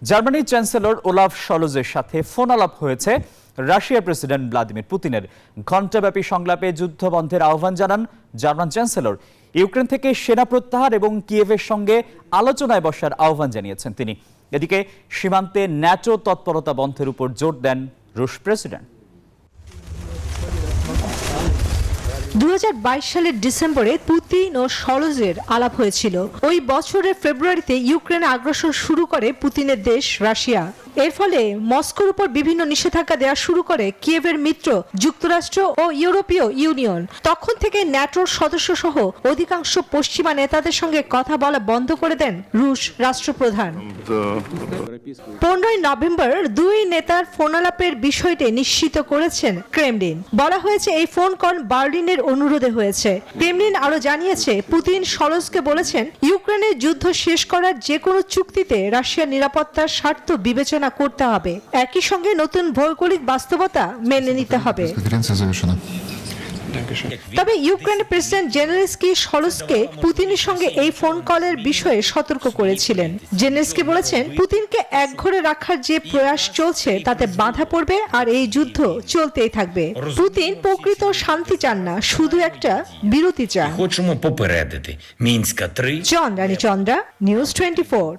জার্মানির chancellor Olaf শলজের সাথে phone আলাপ হয়েছে রাশিয়ার প্রেসিডেন্ট ভ্লাদিমির পুতিনের। ঘণ্টাব্যাপী সংলাপে যুদ্ধবন্ধের আহ্বান জানান জার্মান চ্যান্সেলর। ইউক্রেন থেকে সেনা প্রত্যাহার এবং কিয়েভের সঙ্গে আলোচনায় বসার আহ্বান জানিয়েছেন তিনি। এদিকে সীমান্তে ন্যাটো তৎপরতা বন্ধের উপর জোর দেন রুশ প্রেসিডেন্ট। 2022 সালের ডিসেম্বরে পুতিন ও শলজের আলাপ হয়েছিল। ওই বছরের ফেব্রুয়ারিতে ইউক্রেনে আগ্রাসন শুরু করে পুতিনের দেশ রাশিয়া। এর ফলে মস্কোর উপর বিভিন্ন নিষেধাজ্ঞা দেওয়া শুরু করে কিয়েভের মিত্র যুক্তরাষ্ট্র ও ইউরোপীয় ইউনিয়ন। তখন থেকে ন্যাটোর সদস্য সহ অধিকাংশ পশ্চিমা নেতাদের সঙ্গে কথা বলা বন্ধ করে দেন রুশ রাষ্ট্রপ্রধান। 15 নভেম্বর দুই নেতার ফোনালাপের বিষয়টি নিশ্চিত করেছেন ক্রেমলিন। বলা হয়েছে এই ফোন কল বার্লিনের অনুরোধে হয়েছে। ক্রেমলিন আরো জানিয়েছে পুতিন শলজকে বলেছেন ইউক্রেনের যুদ্ধ শেষ করার যে কোনো চুক্তিতে রাশিয়ার নিরাপত্তার স্বার্থ বিবেচনা করতে হবে। একই সঙ্গে নতুন ভৌগোলিক বাস্তবতা মেনে নিতে হবে। তবে ইউক্রেনের প্রেসিডেন্ট জেলেনস্কি শলজকে পুতিনের সঙ্গে এই ফোন কলের বিষয়ে সতর্ক করেছিলেন। জেলেনস্কি বলেছেন পুতিনকে একঘরে রাখার যে প্রয়াস চলছে তাতে বাধা পড়বে আর এই যুদ্ধ চলতেই থাকবে। পুতিন প্রকৃত শান্তি চান না, শুধু একটা বিরতি চান। Хочемо попередити. Мінська 3 চন্দ্রানী চন্দ্রা, নিউজ 24।